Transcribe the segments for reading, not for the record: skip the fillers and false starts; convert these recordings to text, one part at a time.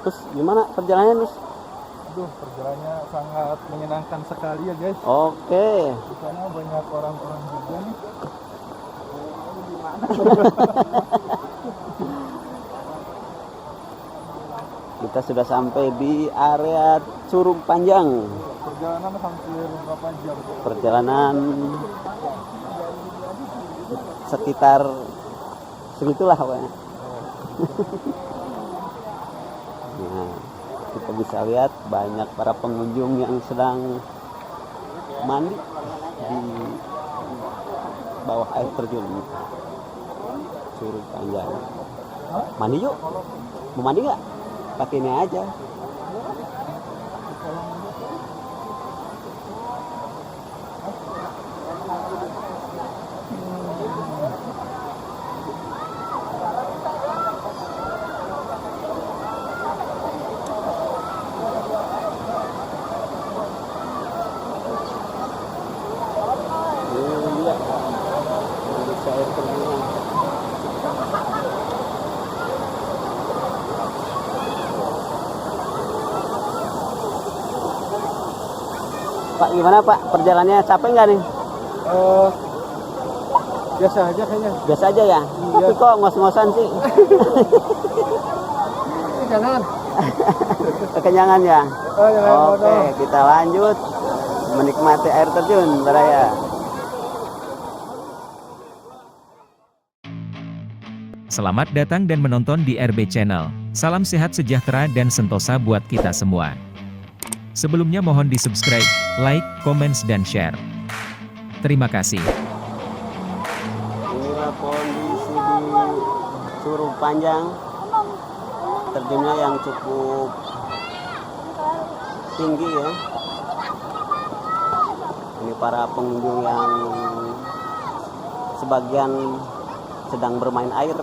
Terus gimana perjalanannya, Nus? Aduh, perjalanannya sangat menyenangkan sekali ya guys. Oke. Di sana banyak orang-orang juga nih. Kita sudah sampai di area Curug Panjang. Perjalanan hampir berapa jam? Perjalanan sekitar segitulah pokoknya. Nah, kita bisa lihat banyak para pengunjung yang sedang mandi di bawah air terjun Curug Panjang. Mandi yuk. Mau mandi nggak? Pakai ini aja. Iya, bisa air terjun. Pak, gimana Pak? Perjalanannya capek nggak nih? Biasa aja kayaknya. Biasa aja ya? Tapi kok ngos-ngosan sih? Jangan. Kekenyangan ya? Oh, jangan. Oke, kita lanjut menikmati air terjun Baraya. Selamat datang dan menonton di RB Channel. Salam sehat sejahtera dan sentosa buat kita semua. Sebelumnya mohon di-subscribe, like, comments, dan share. Terima kasih. Inilah kondisi di Curug Panjang. Terjunnya yang cukup tinggi ya. Ini para pengunjung yang sebagian sedang bermain air.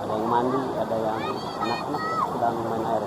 Ada yang mandi, ada yang anak-anak sedang main air.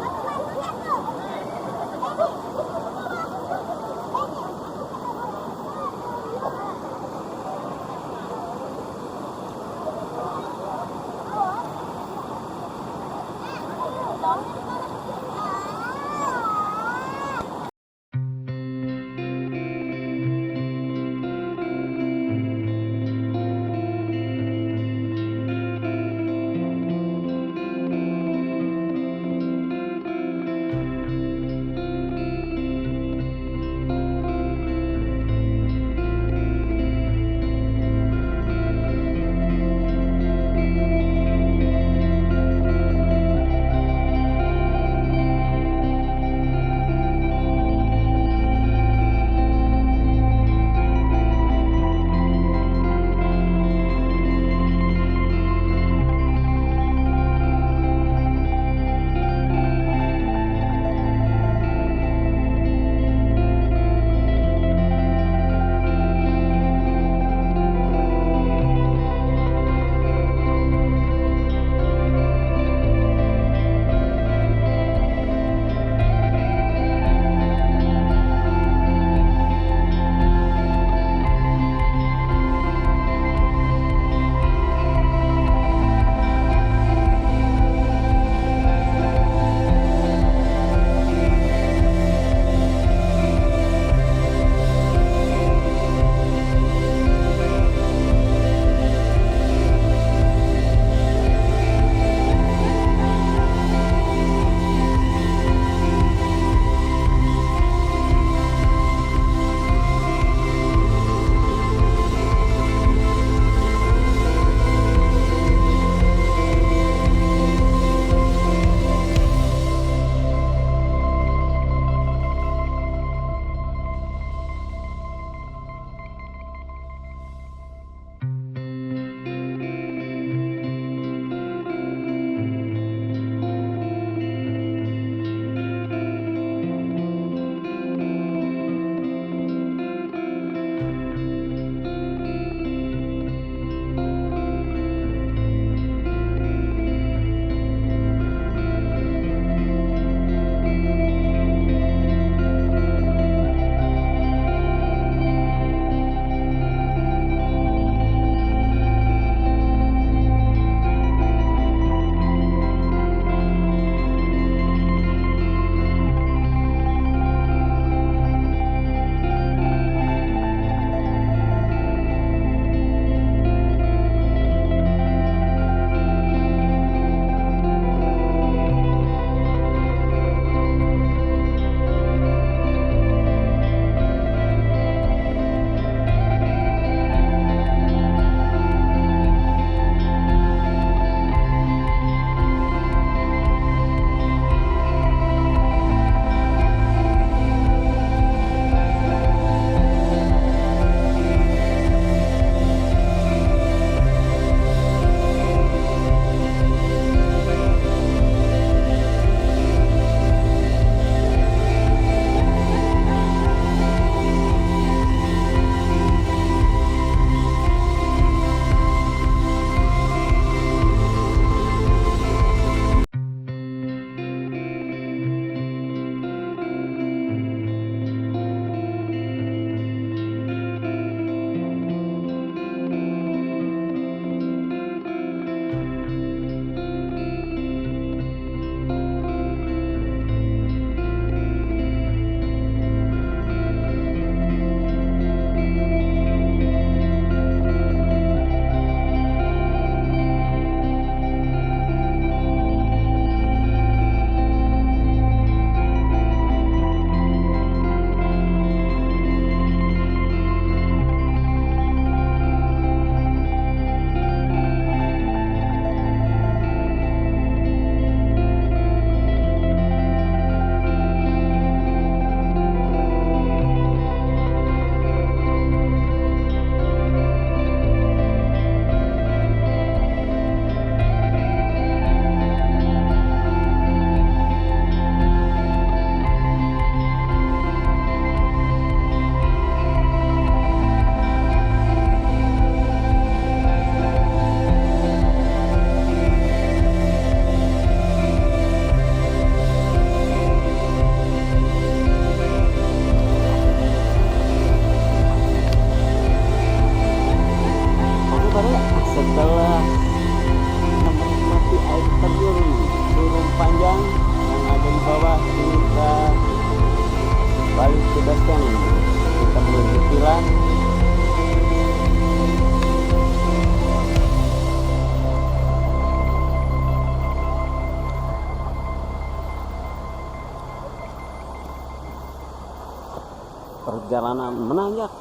perjalanan menanjak.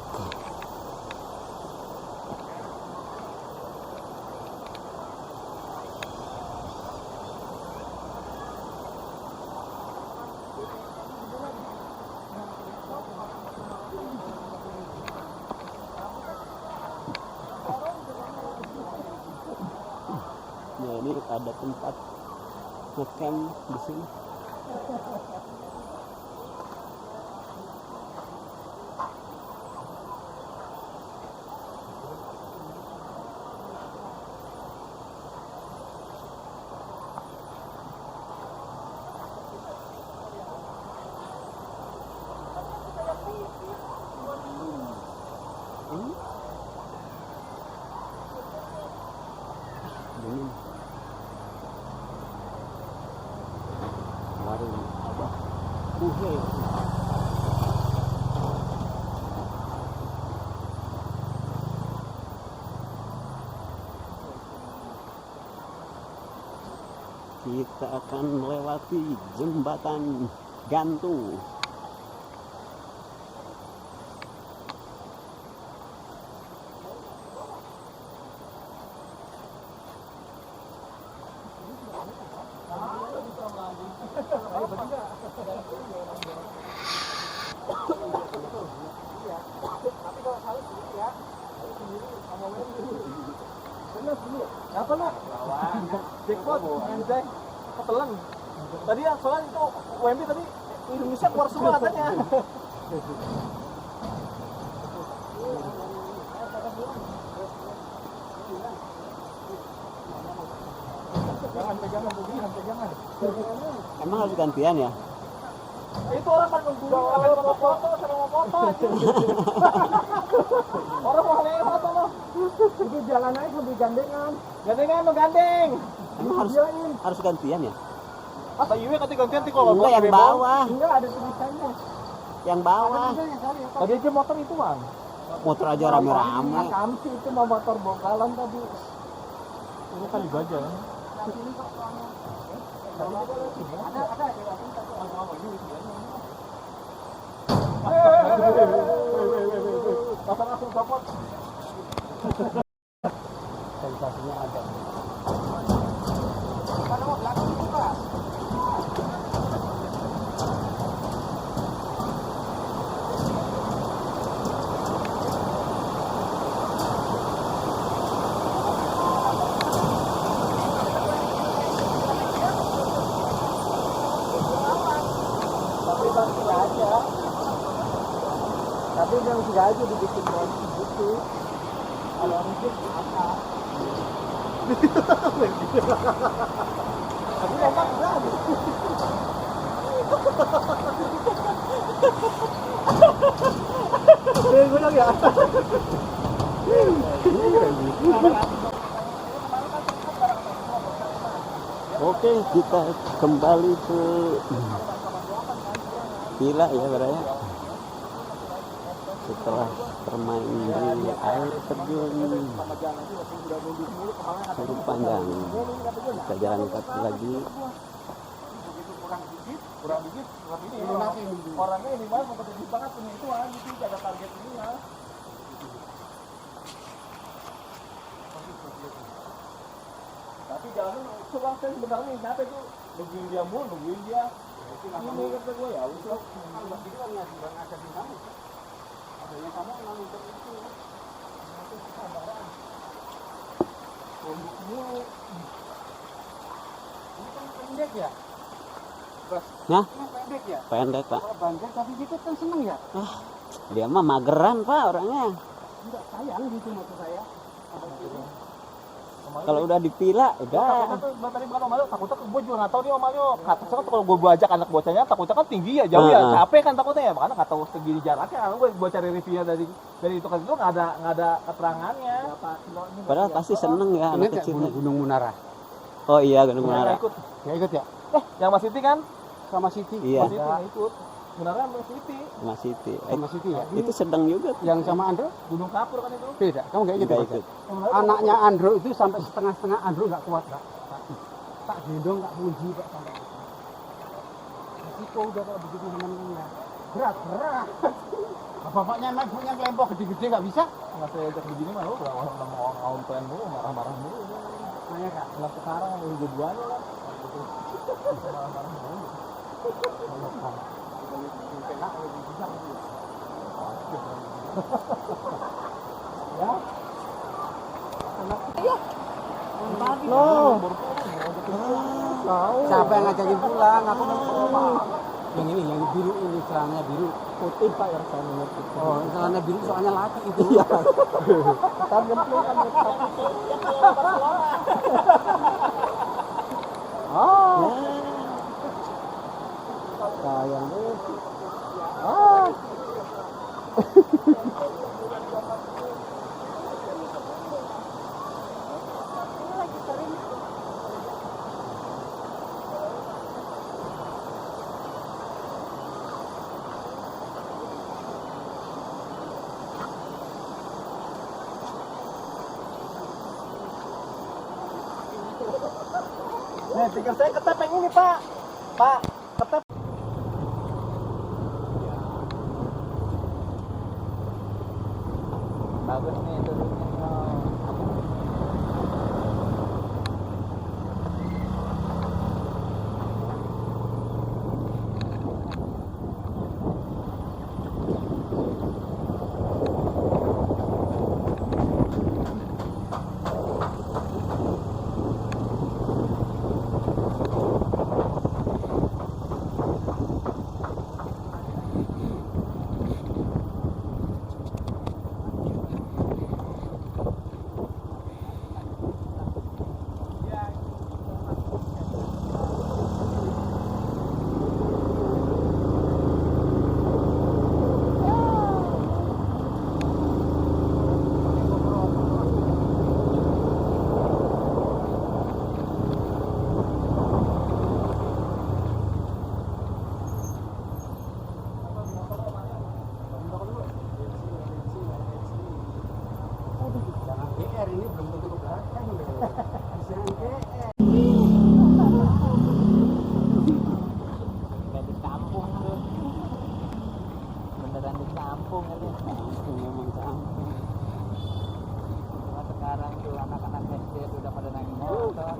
Nah, ini ada tempat ngecamp di sini. Dingin. Warung apa? Buhe. Kita akan melewati jembatan gantung. Apa nak? Jackpot, anjay, ketelan. Tadi ya soalnya itu WMB tadi Indonesia keluar semua katanya. Jangan pegangan, pegangan. Emang harus gantian ya? Itu orang kan nunggu mau foto sama mau foto aja. Orang mau lewat loh. Itu jalan aja lebih gandengan. Gandengan lo gandeng. Emang harus gantian ya? Ah, Pak Iwe katanya gantian kalau Enggak, yang bawah. Enggak ada tulisannya. Yang bawah. Tadi aja motor itu bang. Motor aja rame-rame. Kami itu mau motor bokalan tadi. Ini kan juga aja. Pasang langsung copot. Sensasinya ada. Kalau mau belakang itu Pak. Tapi yang sudah aja dibikin polisi gitu. Kalau mungkin apa? Tapi emang berani. Gue bilang ya. Oke, kita kembali ke villa ya, Baraya. Setelah bermain di air terjun cukup panjang, kita jalan kaki lagi. Kurang dikit, ini orangnya ini banget kompetitif banget punya itu gitu, ada target ini ya. Tapi jangan coba saya sebenarnya kenapa itu nungguin dia mulu, nungguin dia. Ini kata gue ya, usah. Ini kan ngasih bang ngajakin kamu. Adanya kamu memang untuk itu. Itu kesabaran. Kondisinya ini kan pendek ya. Bos. Nah, Ini pendek ya. pendek Pak. Kalau banjir tapi dikit kan seneng ya. Dia mah mageran Pak orangnya. Enggak sayang gitu maksud saya. Kalau udah di villa udah. Tadi bukan Omalio, takutnya gue juga nggak tahu nih Omalio. Takutnya kalau gue ajak anak bocahnya, takutnya kan tinggi ya, jauh ya, capek kan takutnya ya, makanya nggak tahu segini jaraknya. Gue cari reviewnya dari itu kan itu nggak ada keterangannya. Padahal pasti seneng ya anak kecil. Gunung Munara. Oh iya, Gunung Munara. Ikut. Ya ikut ya? Yang Mas Siti kan? Sama Siti. Iya. Mas Siti nggak ikut. Sebenarnya Mas Siti. Mas Siti. Sama Siti ya? Itu sedang juga. Yang sama Andro? Gunung Kapur kan itu. Beda. Kamu nggak ikut? Nggak ya? ikut. Anaknya Andro itu sampai setengah-setengah Andro nggak kuat Pak. Tak gendong nggak kunci Pak sampai. Risiko udah kalau begitu teman-temannya. Berat. Bapaknya sama ibunya kelempok gede-gede nggak bisa? Nggak saya ajak begini mah lu udah mau ngomplain mulu, marah-marah mulu. Nanya kak. Nggak sekarang udah duanya lah. Marah-marah mulu. Ya. Loh. Tahu. Siapa yang ngajakin pulang? Aku mau pulang. Yang ini, yang biru ini, celananya biru. Putih Pak yang saya mengerti. Oh, celana biru soalnya laki itu. Iya. Kan gemplung kan. Oh. Sayang deh. Ah. Nih, tinggal saya ketep yang ini, Pak. Pak, ketep. Bagus nih turunnya. Jangan GR ini belum tentu ke belakang. Jangan GR. Kayak di kampung tuh. Beneran di kampung ini. Memang campur. Cuma sekarang tuh anak-anak SD sudah pada naik motor.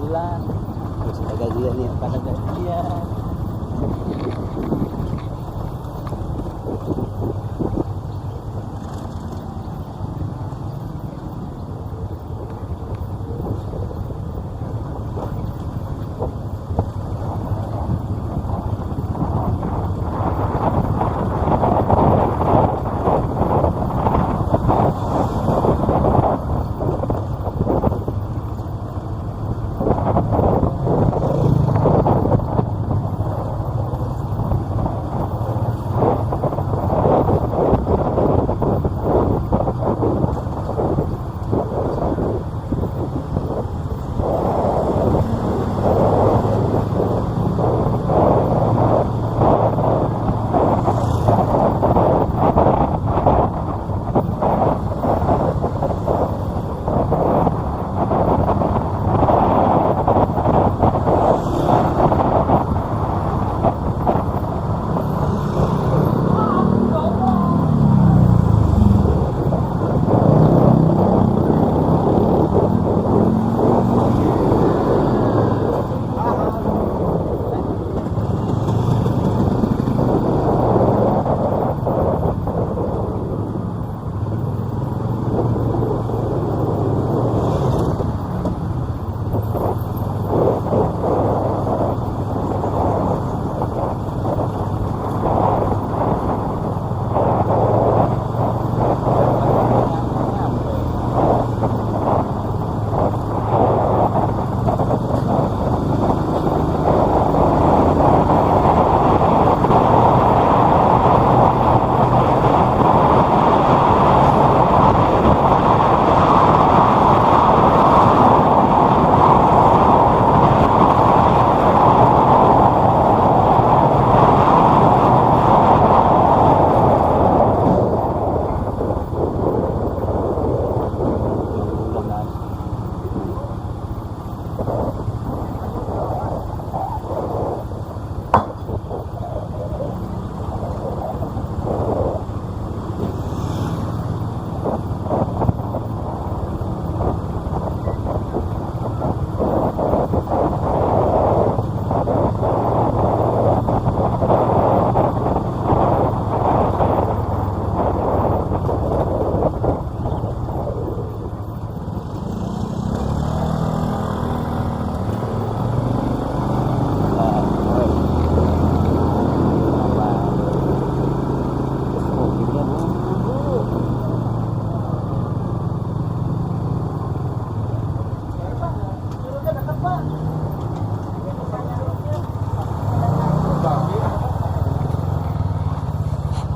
pulang. Terus ada gajian nih, pada gajian.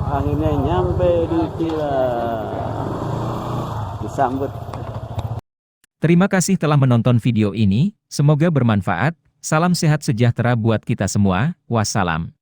Akhirnya nyampe di villa. Disambut. Terima kasih telah menonton video ini, semoga bermanfaat. Salam sehat sejahtera buat kita semua. Wassalam.